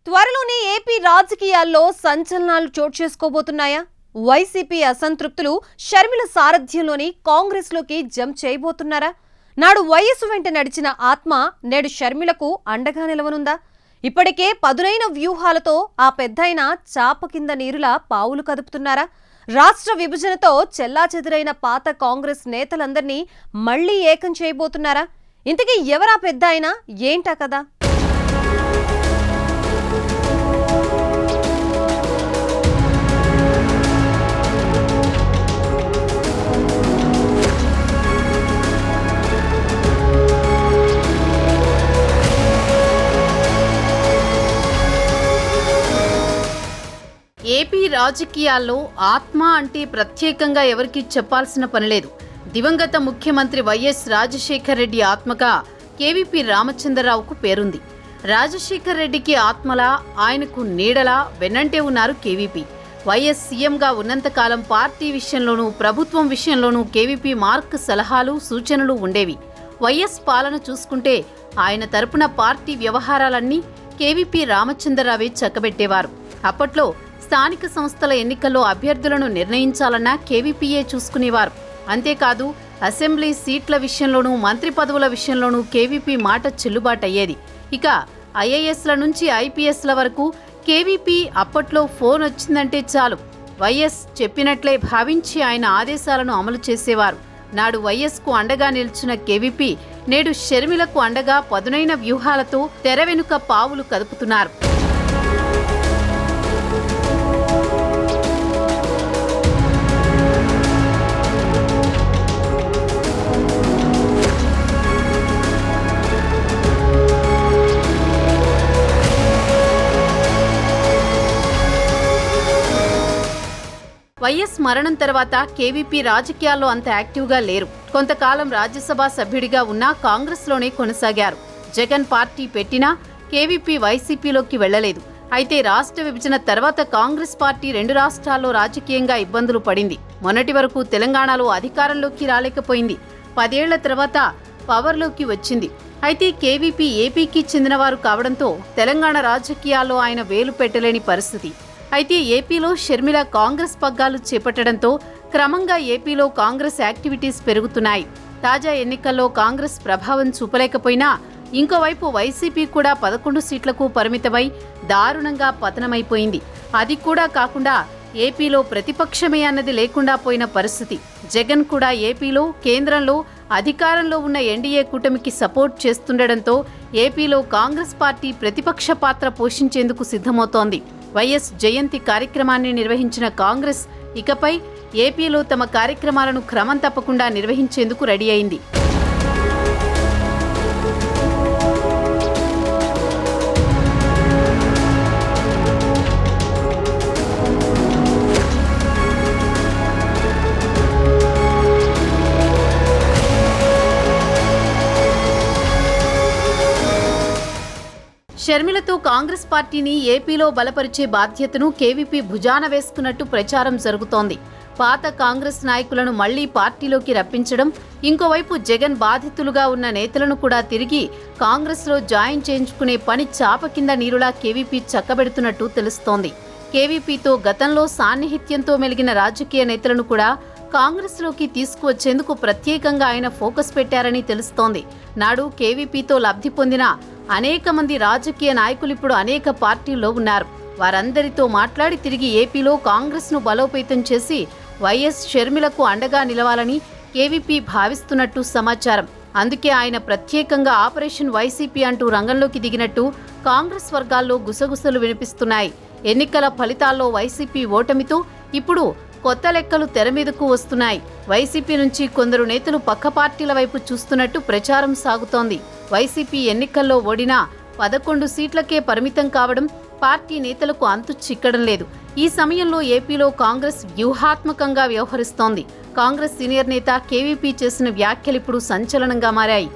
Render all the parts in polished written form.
త్వరలోనే ఏపీ రాజకీయాల్లో సంచలనాలు చోటు చేసుకోబోతున్నాయా? వైసీపీ అసంతృప్తులు షర్మిల సారథ్యంలోని కాంగ్రెస్లోకి జంప్ చేయబోతున్నారా? నాడు వైఎస్ వెంట నడిచిన ఆత్మ నేడు షర్మిలకు అండగా నిలవనుందా? ఇప్పటికే పదునైన వ్యూహాలతో ఆ పెద్దయిన చాప కింద నీరులా పావులు కదుపుతున్నారా? రాష్ట్ర విభజనతో చెల్లాచెదురైన పాత కాంగ్రెస్ నేతలందరినీ మళ్లీ ఏకం చేయబోతున్నారా? ఇంతకీ ఎవరా పెద్దయినా ఏంటా కదా? ఏపీ రాజకీయాల్లో ఆత్మ అంటే ప్రత్యేకంగా ఎవరికీ చెప్పాల్సిన పనిలేదు. దివంగత ముఖ్యమంత్రి వైఎస్ రాజశేఖర్ రెడ్డి ఆత్మగా కేవీపీ రామచంద్రరావుకు పేరుంది. రాజశేఖర్ రెడ్డికి ఆత్మలా, ఆయనకు నీడలా వెన్నంటే ఉన్నారు కేవీపీ. వైఎస్ సీఎంగా ఉన్నంతకాలం పార్టీ విషయంలోనూ ప్రభుత్వం విషయంలోనూ కేవీపీ మార్క్ సలహాలు సూచనలు ఉండేవి. వైఎస్ పాలన చూసుకుంటే ఆయన తరపున పార్టీ వ్యవహారాలన్నీ కేవీపీ రామచంద్రరావే చక్కబెట్టేవారు. అప్పట్లో స్థానిక సంస్థల ఎన్నికల్లో అభ్యర్థులను నిర్ణయించాలన్నా కేవీపీయే చూసుకునేవారు. అంతేకాదు అసెంబ్లీ సీట్ల విషయంలోనూ మంత్రి పదవుల విషయంలోనూ కేవీపీ మాట చెల్లుబాటయ్యేది. ఇక ఐఏఎస్ల నుంచి ఐపీఎస్ల వరకు కేవీపీ అప్పట్లో ఫోన్ వచ్చిందంటే చాలు వైఎస్ చెప్పినట్లే భావించి ఆయన ఆదేశాలను అమలు చేసేవారు. నాడు వైఎస్కు అండగా నిలిచిన కేవీపీ నేడు షర్మిలకు అండగా పదునైన వ్యూహాలతో తెర వెనుక పావులు కదుపుతున్నారు. వైఎస్ మరణం తర్వాత కేవీపీ రాజకీయాల్లో అంత యాక్టివ్గా లేరు. కొంతకాలం రాజ్యసభ సభ్యుడిగా ఉన్న కాంగ్రెస్లోనే కొనసాగారు. జగన్ పార్టీ పెట్టినా కేవీపీ వైసీపీలోకి వెళ్లలేదు. అయితే రాష్ట్ర విభజన తర్వాత కాంగ్రెస్ పార్టీ రెండు రాష్ట్రాల్లో రాజకీయంగా ఇబ్బందులు పడింది. మొన్నటి వరకు తెలంగాణలో అధికారంలోకి రాలేకపోయింది. 10 ఏళ్ల తర్వాత పవర్లోకి వచ్చింది. అయితే కేవీపీ ఏపీకి చెందినవారు కావడంతో తెలంగాణ రాజకీయాల్లో ఆయన వేలు పెట్టలేని పరిస్థితి. అయితే ఏపీలో షర్మిల కాంగ్రెస్ పగ్గాలు చేపట్టడంతో క్రమంగా ఏపీలో కాంగ్రెస్ యాక్టివిటీస్ పెరుగుతున్నాయి. తాజా ఎన్నికల్లో కాంగ్రెస్ ప్రభావం చూపలేకపోయినా ఇంకోవైపు వైసీపీ కూడా 11 సీట్లకు పరిమితమై దారుణంగా పతనమైపోయింది. అది కూడా కాకుండా ఏపీలో ప్రతిపక్షమే అన్నది లేకుండా పోయిన పరిస్థితి. జగన్ కూడా ఏపీలో కేంద్రంలో అధికారంలో ఉన్న ఎన్డీఏ కూటమికి సపోర్ట్ చేస్తుండటంతో ఏపీలో కాంగ్రెస్ పార్టీ ప్రతిపక్ష పాత్ర పోషించేందుకు సిద్ధమవుతోంది. వైఎస్ జయంతి కార్యక్రమాన్ని నిర్వహించిన కాంగ్రెస్ ఇకపై ఏపీలో తమ కార్యక్రమాలను క్రమం తప్పకుండా నిర్వహించేందుకు రెడీ అయింది. షర్మిలతో కాంగ్రెస్ పార్టీని ఏపీలో బలపరిచే బాధ్యతను కేవీపీ భుజాన వేసుకున్నట్టు ప్రచారం జరుగుతోంది. పాత కాంగ్రెస్ నాయకులను మళ్లీ పార్టీలోకి రప్పించడం, ఇంకోవైపు జగన్ బాధితులుగా ఉన్న నేతలను కూడా తిరిగి కాంగ్రెస్లో జాయిన్ చేయించుకునే పని చాప కింద నీరులా కేవీపీ చక్కబెడుతున్నట్టు తెలుస్తోంది. కేవీపీతో గతంలో సాన్నిహిత్యంతో మెలిగిన రాజకీయ నేతలను కూడా కాంగ్రెస్లోకి తీసుకువచ్చేందుకు ప్రత్యేకంగా ఆయన ఫోకస్ పెట్టారని తెలుస్తోంది. నాడు కేవీపీతో లబ్ధి పొందిన అనేక మంది రాజకీయ నాయకులు ఇప్పుడు అనేక పార్టీల్లో ఉన్నారు. వారందరితో మాట్లాడి తిరిగి ఏపీలో కాంగ్రెస్ను బలోపేతం చేసి వైఎస్ షర్మిలకు అండగా నిలవాలని కేవీపీ భావిస్తున్నట్టు సమాచారం. అందుకే ఆయన ప్రత్యేకంగా ఆపరేషన్ వైసీపీ అంటూ రంగంలోకి దిగినట్టు కాంగ్రెస్ వర్గాల్లో గుసగుసలు వినిపిస్తున్నాయి. ఎన్నికల ఫలితాల్లో వైసీపీ ఓటమితో ఇప్పుడు కొత్త లెక్కలు తెరమీదకు వస్తున్నాయి. వైసీపీ నుంచి కొందరు నేతలు పక్క పార్టీల వైపు చూస్తున్నట్టు ప్రచారం సాగుతోంది. వైసీపీ ఎన్నికల్లో ఓడినా 11 సీట్లకే పరిమితం కావడం పార్టీ నేతలకు అంతు చిక్కడం లేదు. ఈ సమయంలో ఏపీలో కాంగ్రెస్ వ్యూహాత్మకంగా వ్యవహరిస్తోంది. కాంగ్రెస్ సీనియర్ నేత కేవీపీ చేసిన వ్యాఖ్యలిప్పుడు సంచలనంగా మారాయి.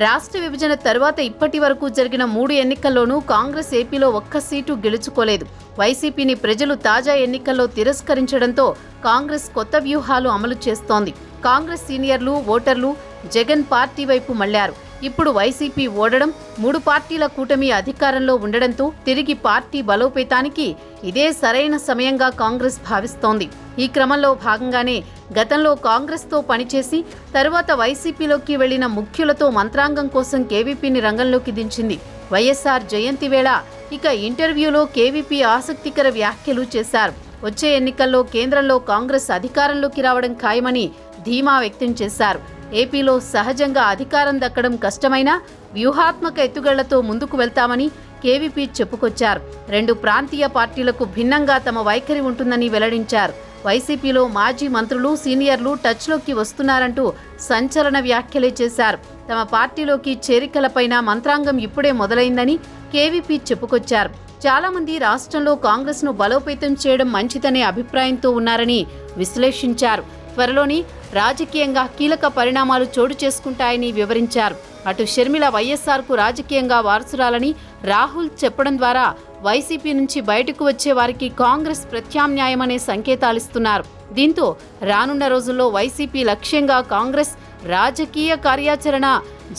రాష్ట్ర విభజన తర్వాత ఇప్పటి వరకు జరిగిన 3 ఎన్నికల్లోనూ కాంగ్రెస్ ఏపీలో ఒక్క సీటు గెలుచుకోలేదు. వైసీపీని ప్రజలు తాజా ఎన్నికల్లో తిరస్కరించడంతో కాంగ్రెస్ కొత్త వ్యూహాలు అమలు చేస్తోంది. కాంగ్రెస్ సీనియర్లు, ఓటర్లు జగన్ పార్టీ వైపు మళ్లారు. ఇప్పుడు వైసీపీ ఓడడం, 3 పార్టీల కూటమి అధికారంలో ఉండడంతో తిరిగి పార్టీ బలోపేతానికి ఇదే సరైన సమయంగా కాంగ్రెస్ భావిస్తోంది. ఈ క్రమంలో భాగంగానే గతంలో కాంగ్రెస్తో పనిచేసి తరువాత వైసీపీలోకి వెళ్లిన ముఖ్యులతో మంత్రాంగం కోసం కేవీపీని రంగంలోకి దించింది. వైఎస్ఆర్ జయంతి వేళ ఇక ఇంటర్వ్యూలో కేవీపీ ఆసక్తికర వ్యాఖ్యలు చేశారు. వచ్చే ఎన్నికల్లో కేంద్రంలో కాంగ్రెస్ అధికారంలోకి రావడం ఖాయమని ధీమా వ్యక్తం చేశారు. ఏపీలో సహజంగా అధికారం దక్కడం కష్టమైనా వ్యూహాత్మక ఎత్తుగళ్లతో ముందుకు వెళ్తామని కేవీపీ చెప్పుకొచ్చారు. 2 ప్రాంతీయ పార్టీలకు భిన్నంగా తమ వైఖరి ఉంటుందని వెల్లడించారు. వైసీపీలో మాజీ మంత్రులు, సీనియర్లు టచ్లోకి వస్తున్నారంటూ సంచలన వ్యాఖ్యలే చేశారు. తమ పార్టీలోకి చేరికలపైన మంత్రాంగం ఇప్పుడే మొదలైందని కేవీపీ చెప్పుకొచ్చారు. చాలా మంది రాష్ట్రంలో కాంగ్రెస్ను బలోపేతం చేయడం మంచిదనే అభిప్రాయంతో ఉన్నారని విశ్లేషించారు. త్వరలోని రాజకీయంగా కీలక పరిణామాలు చోటు చేసుకుంటాయని వివరించారు. అటు షర్మిల వైఎస్ఆర్కు రాజకీయంగా వారసురాలని రాహుల్ చెప్పడం ద్వారా వైసీపీ నుంచి బయటకు వచ్చే వారికి కాంగ్రెస్ ప్రత్యామ్నాయమనే సంకేతాలిస్తున్నారు. దీంతో రానున్న రోజుల్లో వైసీపీ లక్ష్యంగా కాంగ్రెస్ రాజకీయ కార్యాచరణ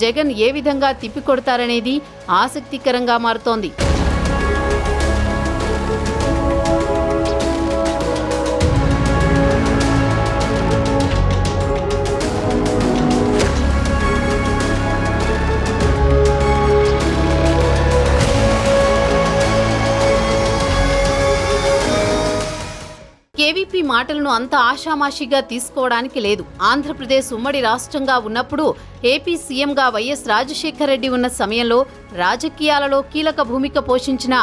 జగన్ ఏ విధంగా తిప్పికొడతారనేది ఆసక్తికరంగా మారుతోంది. కేవీపీ మాటలను అంత ఆషామాషిగా తీసుకోవడానికి లేదు. ఆంధ్రప్రదేశ్ ఉమ్మడి రాష్ట్రంగా ఉన్నప్పుడు ఏపీ సీఎంగా వైఎస్ రాజశేఖర రెడ్డి ఉన్న సమయంలో రాజకీయాలలో కీలక భూమిక పోషించిన,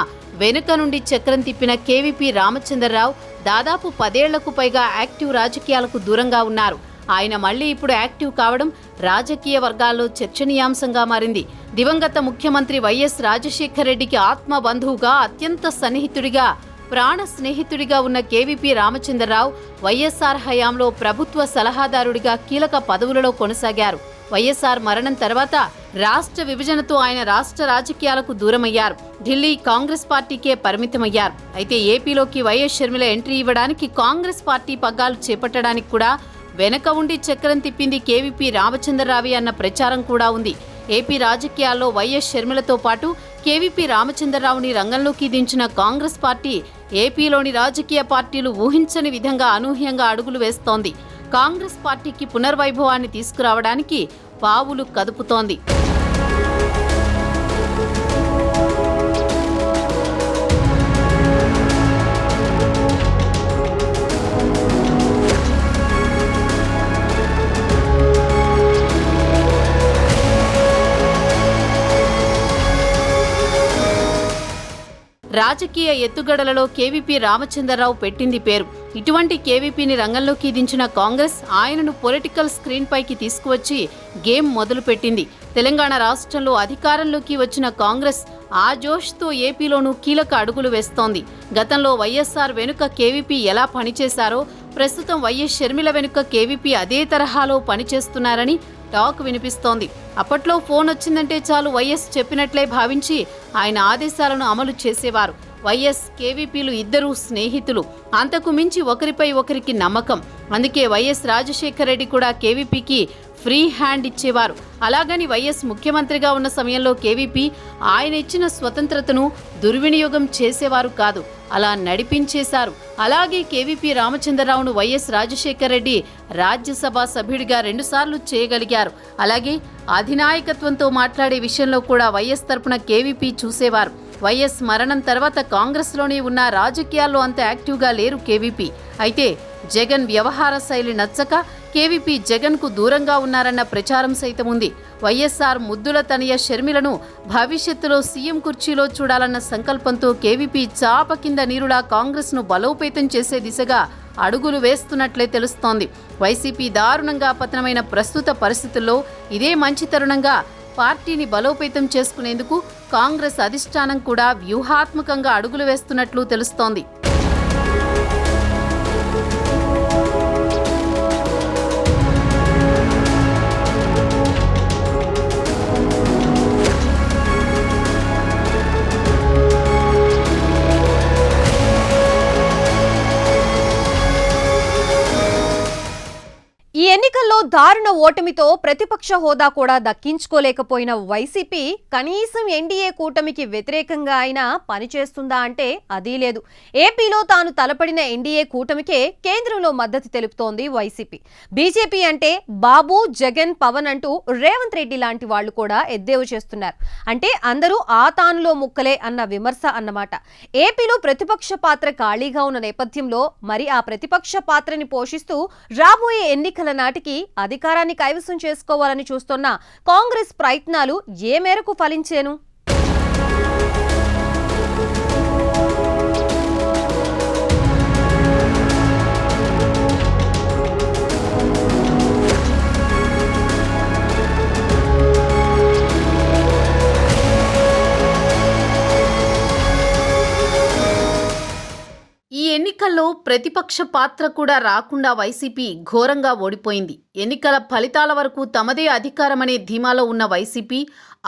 వెనుక నుండి చక్రం తిప్పిన కేవీపీ రామచంద్రరావు దాదాపు 10 ఏళ్లకు పైగా యాక్టివ్ రాజకీయాలకు దూరంగా ఉన్నారు. ఆయన మళ్లీ ఇప్పుడు యాక్టివ్ కావడం రాజకీయ వర్గాల్లో చర్చనీయాంశంగా మారింది. దివంగత ముఖ్యమంత్రి వైఎస్ రాజశేఖర రెడ్డికి ఆత్మ బంధువుగా, అత్యంత సన్నిహితుడిగా, ప్రాణ స్నేహితుడిగా ఉన్న కేవీపీ రామచంద్రరావు వైఎస్ఆర్ హయాంలో ప్రభుత్వ సలహాదారుడిగా కీలక పదవులలో కొనసాగారు. వైఎస్ఆర్ మరణం తర్వాత రాష్ట్ర విభజనతో ఆయన రాష్ట్ర రాజకీయాలకు దూరమయ్యారు. ఢిల్లీ కాంగ్రెస్ పార్టీకే పరిమితమయ్యారు. అయితే ఏపీలోకి వైఎస్ షర్మిల ఎంట్రీ ఇవ్వడానికి కాంగ్రెస్ పార్టీ పగ్గాలు చేపట్టడానికి కూడా వెనక ఉండి చక్రం తిప్పింది కేవీపీ రామచంద్రరావే అన్న ప్రచారం కూడా ఉంది. ఏపీ రాజకీయాల్లో వైఎస్ షర్మిలతో పాటు కేవీపీ రామచంద్రరావుని రంగంలోకి దించిన కాంగ్రెస్ పార్టీ ఏపీలోని రాజకీయ పార్టీలు ఊహించని విధంగా అనూహ్యంగా అడుగులు వేస్తోంది. కాంగ్రెస్ పార్టీకి పునర్వైభవాన్ని తీసుకురావడానికి పావులు కదుపుతోంది. రాజకీయ ఎత్తుగడలలో కేవీపీ రామచంద్రరావు పెట్టింది పేరు. ఇటువంటి కేవీపీని రంగంలోకి దించిన కాంగ్రెస్ ఆయనను పొలిటికల్ స్క్రీన్ పైకి తీసుకువచ్చి గేమ్ మొదలుపెట్టింది. తెలంగాణ రాష్ట్రంలో అధికారంలోకి వచ్చిన కాంగ్రెస్ ఆ జోష్తో ఏపీలోనూ కీలక అడుగులు వేస్తోంది. గతంలో వైఎస్ఆర్ వెనుక కేవీపీ ఎలా పనిచేశారో ప్రస్తుతం వైఎస్ షర్మిల వెనుక కేవీపీ అదే తరహాలో పనిచేస్తున్నారని టాక్ వినిపిస్తోంది. అప్పట్లో ఫోన్ వచ్చిందంటే చాలు వైఎస్ చెప్పినట్లే భావించి ఆయన ఆదేశాలను అమలు చేసేవారు. వైఎస్, కేవీపీలు ఇద్దరూ స్నేహితులు. అంతకు మించి ఒకరిపై ఒకరికి నమ్మకం. అందుకే వైఎస్ రాజశేఖర రెడ్డి కూడా కేవీపీకి ఫ్రీ హ్యాండ్ ఇచ్చేవారు. అలాగని వైఎస్ ముఖ్యమంత్రిగా ఉన్న సమయంలో కేవీపీ ఆయన ఇచ్చిన స్వతంత్రతను దుర్వినియోగం చేసేవారు కాదు, అలా నడిపించేశారు. అలాగే కేవీపీ రామచంద్రరావును వైఎస్ రాజశేఖర రెడ్డి రాజ్యసభ సభ్యుడిగా 2 సార్లు చేయగలిగారు. అలాగే అధినాయకత్వంతో మాట్లాడే విషయంలో కూడా వైఎస్ తరపున కేవీపీ చూసేవారు. వైఎస్ మరణం తర్వాత కాంగ్రెస్లోనే ఉన్న రాజకీయాల్లో అంత యాక్టివ్గా లేరు కేవీపీ. అయితే జగన్ వ్యవహార శైలి నచ్చక కేవీపీ జగన్కు దూరంగా ఉన్నారన్న ప్రచారం సైతం ఉంది. వైఎస్ఆర్ ముద్దుల తనయ షర్మిలను భవిష్యత్తులో సీఎం కుర్చీలో చూడాలన్న సంకల్పంతో కేవీపీ చాప కింద నీరులా కాంగ్రెస్ను బలోపేతం చేసే దిశగా అడుగులు వేస్తున్నట్లే తెలుస్తోంది. వైసీపీ దారుణంగా పతనమైన ప్రస్తుత పరిస్థితుల్లో ఇదే మంచి తరుణంగా పార్టీని బలోపేతం చేసుకునేందుకు కాంగ్రెస్ అధిష్టానం కూడా వ్యూహాత్మకంగా అడుగులు వేస్తున్నట్లు తెలుస్తోంది. ఎన్నికల్లో దారుణ ఓటమితో ప్రతిపక్ష హోదా కూడా దక్కించుకోలేకపోయిన వైసీపీ కనీసం ఎన్డీఏ కూటమికి వ్యతిరేకంగా అయినా పనిచేస్తుందా అంటే అదీ లేదు. ఏపీలో తాను తలపడిన ఎన్డీఏ కూటమికే కేంద్రంలో మద్దతు తెలుపుతోంది వైసీపీ. బీజేపీ అంటే బాబు, జగన్, పవన్ అంటూ రేవంత్ రెడ్డి లాంటి వాళ్లు కూడా ఎద్దేవా చేస్తున్నారు. అంటే అందరూ ఆ తానులో ముక్కలే అన్న విమర్శ అన్నమాట. ఏపీలో ప్రతిపక్ష పాత్ర ఖాళీగా ఉన్న నేపథ్యంలో మరి ఆ ప్రతిపక్ష పాత్రని పోషిస్తూ రాబోయే ఎన్నికల నాటికి అధికారాన్ని కైవసం చేసుకోవాలని చూస్తున్న కాంగ్రెస్ ప్రయత్నాలు ఏ మేరకు ఫలించేను? ఈ ఎన్నికల్లో ప్రతిపక్ష పాత్ర కూడా రాకుండా వైసీపీ ఘోరంగా ఓడిపోయింది. ఎన్నికల ఫలితాల వరకు తమదే అధికారమనే ధీమాలో ఉన్న వైసీపీ,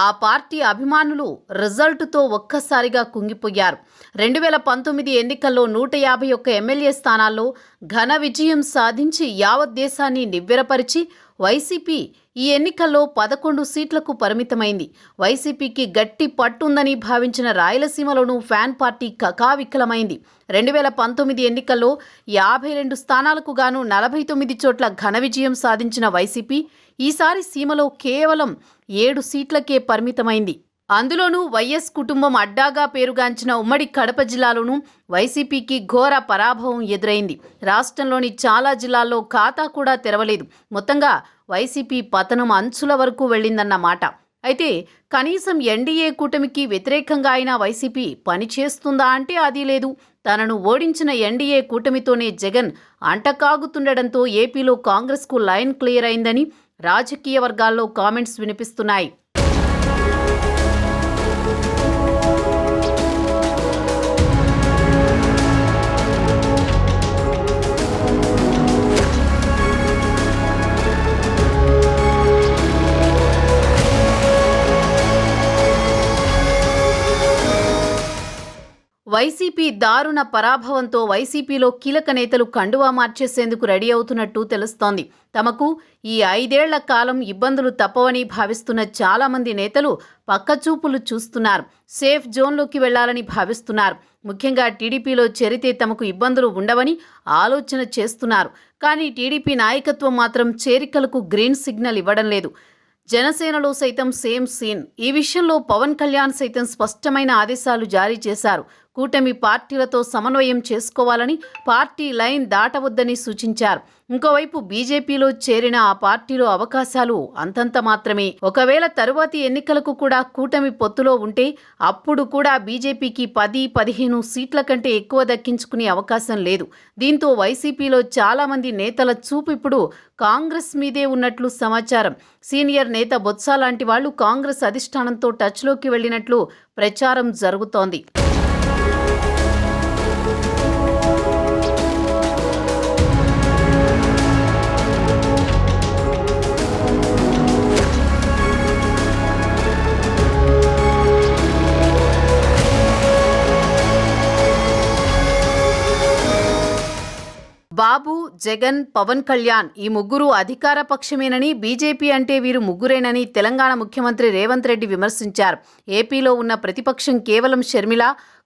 ఆ పార్టీ అభిమానులు రిజల్టుతో ఒక్కసారిగా కుంగిపోయారు. 2019 ఎన్నికల్లో 151 ఎమ్మెల్యే స్థానాల్లో ఘన విజయం సాధించి యావత్ దేశాన్ని నివ్వెరపరిచి వైసీపీ ఈ ఎన్నికల్లో 11 సీట్లకు పరిమితమైంది. వైసీపీకి గట్టి పట్టుందని భావించిన రాయలసీమలోనూ ఫ్యాన్ పార్టీ కకావికలమైంది. 2019 ఎన్నికల్లో 52 స్థానాలకు గాను 49 చోట్ల ఘన విజయం సాధించిన వైసీపీ ఈసారి సీమలో కేవలం 7 సీట్లకే పరిమితమైంది. అందులోనూ వైఎస్ కుటుంబం అడ్డాగా పేరుగాంచిన ఉమ్మడి కడప జిల్లాలోనూ వైసీపీకి ఘోర పరాభవం ఎదురైంది. రాష్ట్రంలోని చాలా జిల్లాల్లో ఖాతా కూడా తెరవలేదు. మొత్తంగా వైసీపీ పతనం అంచుల వరకు వెళ్ళిందన్నమాట. అయితే కనీసం ఎన్డీఏ కూటమికి వ్యతిరేకంగా అయినా వైసీపీ పనిచేస్తుందా అంటే అది లేదు. తనను ఓడించిన ఎన్డీఏ కూటమితోనే జగన్ అంటకాగుతుండడంతో ఏపీలో కాంగ్రెస్కు లైన్ క్లియర్ అయిందని రాజకీయ వర్గాల్లో కామెంట్స్ వినిపిస్తున్నాయి. వైసీపీ దారుణ పరాభవంతో వైసీపీలో కీలక నేతలు కండువా మార్చేసేందుకు రెడీ అవుతున్నట్టు తెలుస్తోంది. తమకు ఈ 5 ఏళ్ల కాలం ఇబ్బందులు తప్పవని భావిస్తున్న చాలామంది నేతలు పక్కచూపులు చూస్తున్నారు. సేఫ్ జోన్లోకి వెళ్లాలని భావిస్తున్నారు. ముఖ్యంగా టీడీపీలో చేరితే తమకు ఇబ్బందులు ఉండవని ఆలోచన చేస్తున్నారు. కానీ టీడీపీ నాయకత్వం మాత్రం చేరికలకు గ్రీన్ సిగ్నల్ ఇవ్వడం లేదు. జనసేనలో సైతం సేమ్ సీన్. ఈ విషయంలో పవన్ కళ్యాణ్ సైతం స్పష్టమైన ఆదేశాలు జారీ చేశారు. కూటమి పార్టీలతో సమన్వయం చేసుకోవాలని, పార్టీ లైన్ దాటవద్దని సూచించారు. ఇంకోవైపు బీజేపీలో చేరిన ఆ పార్టీలో అవకాశాలు అంతంత మాత్రమే. ఒకవేళ తరువాతి ఎన్నికలకు కూడా కూటమి పొత్తులో ఉంటే అప్పుడు కూడా బీజేపీకి 10-15 సీట్ల కంటే ఎక్కువ దక్కించుకునే అవకాశం లేదు. దీంతో వైసీపీలో చాలామంది నేతల చూపు ఇప్పుడు కాంగ్రెస్ మీదే ఉన్నట్లు సమాచారం. సీనియర్ నేత బొత్స లాంటి వాళ్లు కాంగ్రెస్ అధిష్టానంతో టచ్లోకి వెళ్లినట్లు ప్రచారం జరుగుతోంది. బాబు, జగన్, పవన్ కళ్యాణ్ ఈ ముగ్గురు అధికార పక్షమేనని, బీజేపీ అంటే వీరు ముగ్గురేనని తెలంగాణ ముఖ్యమంత్రి రేవంత్ రెడ్డి విమర్శించారు. ఏపీలో ఉన్న ప్రతిపక్షం కేవలం షర్మిల,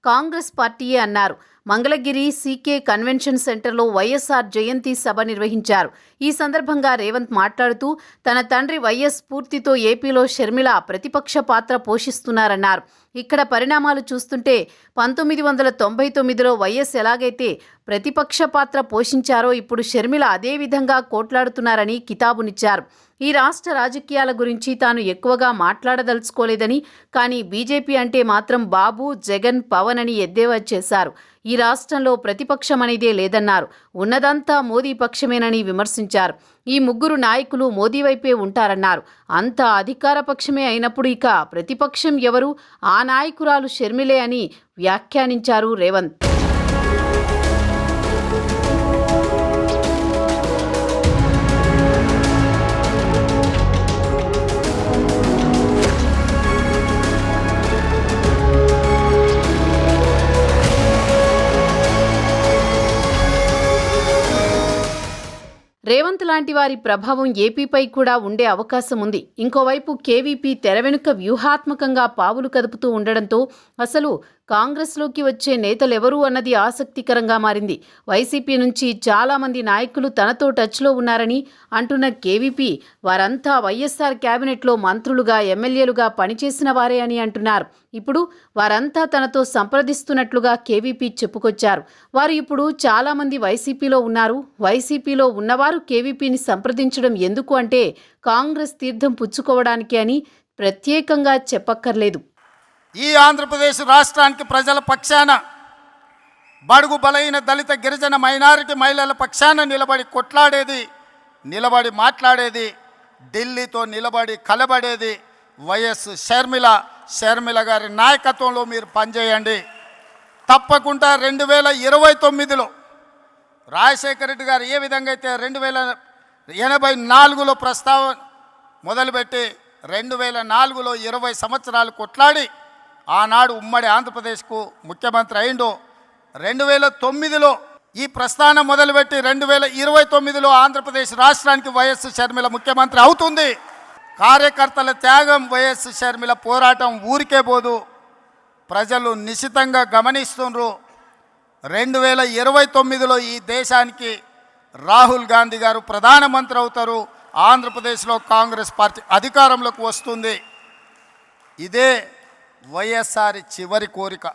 కాంగ్రెస్ పార్టీయే అన్నారు. మంగళగిరి సీకే కన్వెన్షన్ సెంటర్లో వైఎస్ఆర్ జయంతి సభ నిర్వహించారు. ఈ సందర్భంగా రేవంత్ మాట్లాడుతూ తన తండ్రి వైఎస్ స్ఫూర్తితో ఏపీలో షర్మిల ప్రతిపక్ష పాత్ర పోషిస్తున్నారన్నారు. ఇక్కడ పరిణామాలు చూస్తుంటే 1999లో వైఎస్ ఎలాగైతే ప్రతిపక్ష పాత్ర పోషించారో ఇప్పుడు షర్మిల అదే విధంగా కోట్లాడుతున్నారని కితాబునిచ్చారు. ఈ రాష్ట్ర రాజకీయాల గురించి తాను ఎక్కువగా మాట్లాడదలుచుకోలేదని, కానీ బీజేపీ అంటే మాత్రం బాబు, జగన్, పవన్ అని ఎద్దేవా చేశారు. ఈ రాష్ట్రంలో ప్రతిపక్షం అనేదే లేదన్నారు. ఉన్నదంతా మోదీ పక్షమేనని విమర్శించారు. ఈ ముగ్గురు నాయకులు మోదీ వైపే ఉంటారన్నారు. అంత అధికార పక్షమే అయినప్పుడు ఇక ప్రతిపక్షం ఎవరు? ఆ నాయకురాలు షర్మిలే అని వ్యాఖ్యానించారు రేవంత్. రేవంత్ లాంటి వారి ప్రభావం ఏపీపై కూడా ఉండే అవకాశం ఉంది. ఇంకోవైపు కేవీపీ తెర వెనుక వ్యూహాత్మకంగా పావులు కదుపుతూ ఉండడంతో అసలు కాంగ్రెస్లోకి వచ్చే నేతలెవరూ అన్నది ఆసక్తికరంగా మారింది. వైసీపీ నుంచి చాలామంది నాయకులు తనతో టచ్లో ఉన్నారని అంటున్న కేవీపీ వారంతా వైఎస్ఆర్ క్యాబినెట్లో మంత్రులుగా, ఎమ్మెల్యేలుగా పనిచేసిన వారే అని అంటున్నారు. ఇప్పుడు వారంతా తనతో సంప్రదిస్తున్నట్లుగా కేవీపీ చెప్పుకొచ్చారు. వారు ఇప్పుడు చాలామంది వైసీపీలో ఉన్నారు. వైసీపీలో ఉన్నవారు కేవీపీని సంప్రదించడం ఎందుకు అంటే కాంగ్రెస్ తీర్థం పుచ్చుకోవడానికి అని ప్రత్యేకంగా చెప్పక్కర్లేదు. ఈ ఆంధ్రప్రదేశ్ రాష్ట్రానికి ప్రజల పక్షాన, బడుగు బలైన దళిత గిరిజన మైనారిటీ మహిళల పక్షాన నిలబడి కొట్లాడేది, నిలబడి మాట్లాడేది, ఢిల్లీతో నిలబడి కలబడేది వైఎస్ షర్మిల గారి నాయకత్వంలో మీరు పనిచేయండి. తప్పకుండా 2029లో రాజశేఖర రెడ్డి గారు ఏ విధంగా అయితే 1984లో ప్రస్తావన మొదలుపెట్టి 2004లో 20 సంవత్సరాలు కొట్లాడి ఆనాడు ఉమ్మడి ఆంధ్రప్రదేశ్కు ముఖ్యమంత్రి అయిండు. 2009లో ఈ ప్రస్థానం మొదలుపెట్టి 2029లో ఆంధ్రప్రదేశ్ రాష్ట్రానికి వైఎస్ షర్మిల ముఖ్యమంత్రి అవుతుంది. కార్యకర్తల త్యాగం, వైఎస్ షర్మిల పోరాటం ఊరికే పోదు. ప్రజలు నిశితంగా గమనిస్తున్నారు. 2029లో ఈ దేశానికి రాహుల్ గాంధీ గారు ప్రధానమంత్రి అవుతారు. ఆంధ్రప్రదేశ్లో కాంగ్రెస్ పార్టీ అధికారంలోకి వస్తుంది. ఇదే వైఎస్ఆర్ చివరి కోరిక.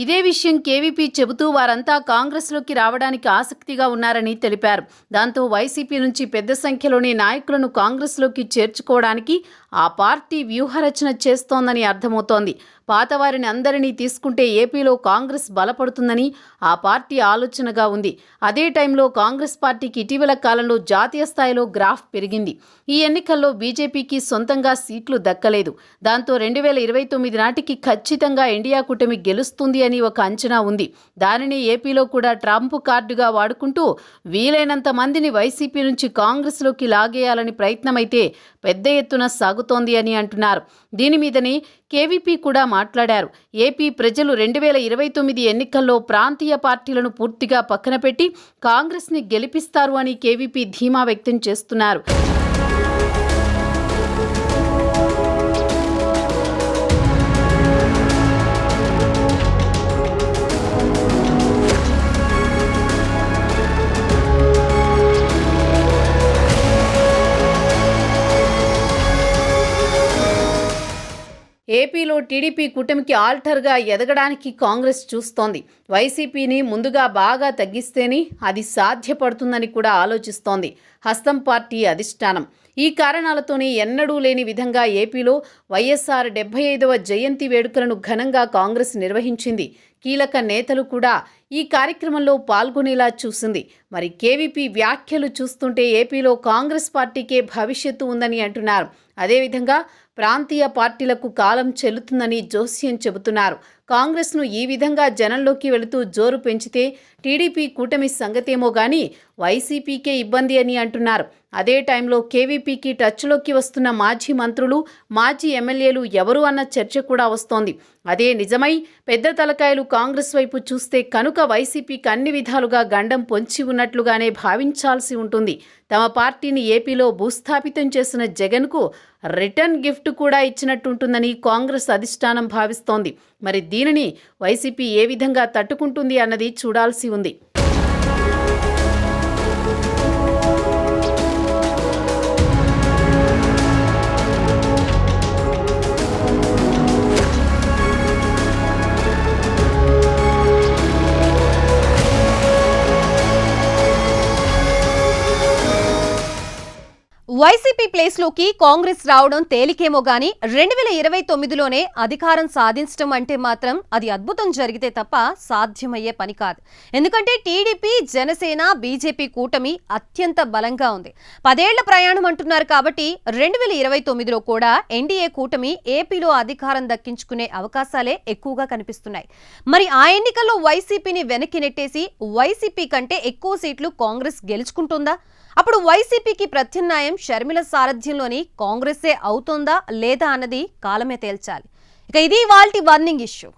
ఇదే విషయం కేవీపీ చెబుతూ వారంతా కాంగ్రెస్లోకి రావడానికి ఆసక్తిగా ఉన్నారని తెలిపారు. దాంతో వైసీపీ నుంచి పెద్ద సంఖ్యలోని నాయకులను కాంగ్రెస్లోకి చేర్చుకోవడానికి ఆ పార్టీ వ్యూహరచన చేస్తోందని అర్థమవుతోంది. పాతవారిని అందరినీ తీసుకుంటే ఏపీలో కాంగ్రెస్ బలపడుతుందని ఆ పార్టీ ఆలోచనగా ఉంది. అదే టైంలో కాంగ్రెస్ పార్టీకి ఇటీవల కాలంలో జాతీయ స్థాయిలో గ్రాఫ్ పెరిగింది. ఈ ఎన్నికల్లో బీజేపీకి సొంతంగా సీట్లు దక్కలేదు. దాంతో 2029 నాటికి ఖచ్చితంగా ఇండియా కూటమి గెలుస్తుంది అని ఒక అంచనా ఉంది. దానిని ఏపీలో కూడా ట్రంప్ కార్డుగా వాడుకుంటూ వీలైనంత మందిని వైసీపీ నుంచి కాంగ్రెస్లోకి లాగేయాలని ప్రయత్నమైతే పెద్ద ఎత్తున సాగుతోంది అని అంటున్నారు. దీని మీదనే కేవీపీ కూడా మాట్లాడారు. ఏపీ ప్రజలు 2029 ఎన్నికల్లో ప్రాంతీయ పార్టీలను పూర్తిగా పక్కన పెట్టి కాంగ్రెస్ని గెలిపిస్తారు అని కేవీపీ ధీమా వ్యక్తం చేస్తున్నారు. ఏపీలో టీడీపీ కూటమికి ఆల్టర్గా ఎదగడానికి కాంగ్రెస్ చూస్తోంది. వైసీపీని ముందుగా బాగా తగ్గిస్తేనే అది సాధ్యపడుతుందని కూడా ఆలోచిస్తోంది హస్తం పార్టీ అధిష్టానం. ఈ కారణాలతోనే ఎన్నడూ లేని విధంగా ఏపీలో వైఎస్ఆర్ 75వ జయంతి వేడుకలను ఘనంగా కాంగ్రెస్ నిర్వహించింది. కీలక నేతలు కూడా ఈ కార్యక్రమంలో పాల్గొనేలా చూసింది. మరి కేవీపీ వ్యాఖ్యలు చూస్తుంటే ఏపీలో కాంగ్రెస్ పార్టీకే భవిష్యత్తు ఉందని అంటున్నారు. అదేవిధంగా ప్రాంతీయ పార్టీలకు కాలం చెల్లుతుందని జోస్యం చెబుతున్నారు. కాంగ్రెస్ను ఈ విధంగా జనంలోకి వెళుతూ జోరు పెంచితే టీడీపీ కూటమి సంగతేమో గానీ వైసీపీకే ఇబ్బంది అని అంటున్నారు. అదే టైంలో కేవీపీకి టచ్లోకి వస్తున్న మాజీ మంత్రులు, మాజీ ఎమ్మెల్యేలు ఎవరు అన్న చర్చ కూడా వస్తోంది. అదే నిజమై పెద్ద తలకాయలు కాంగ్రెస్ వైపు చూస్తే కనుక వైసీపీకి అన్ని విధాలుగా గండం పొంచి ఉన్నట్లుగానే భావించాల్సి ఉంటుంది. తమ పార్టీని ఏపీలో భూస్థాపితం చేసిన జగన్కు రిటర్న్ గిఫ్ట్ కూడా ఇచ్చినట్టుంటుందని కాంగ్రెస్ అధిష్టానం భావిస్తోంది. మరి దీనిని వైసీపీ ఏ విధంగా తట్టుకుంటుంది అన్నది చూడాల్సి ఉంది. వైసీపీ ప్లేస్లోకి కాంగ్రెస్ రావడం తేలికేమో గానీ 2029లోనే అధికారం సాధించడం అంటే మాత్రం అది అద్భుతం జరిగితే తప్ప సాధ్యమయ్యే పని కాదు. ఎందుకంటే టీడీపీ, జనసేన, బీజేపీ కూటమి అత్యంత బలంగా ఉంది. 10 ఏళ్ల ప్రయాణం అంటున్నారు కాబట్టి 2029లో కూడా ఎన్డీఏ కూటమి ఏపీలో అధికారం దక్కించుకునే అవకాశాలే ఎక్కువగా కనిపిస్తున్నాయి. మరి ఆ ఎన్నికల్లో వైసీపీని వెనక్కి నెట్టేసి వైసీపీ కంటే ఎక్కువ సీట్లు కాంగ్రెస్ గెలుచుకుంటుందా? అప్పుడు వైసీపీకి ప్రత్యామ్నాయం షర్మిల సారథ్యంలోని కాంగ్రెసే అవుతుందా లేదా అన్నది కాలమే తేల్చాలి. ఇక ఇది ఇవాల్టి బర్నింగ్ ఇష్యూ.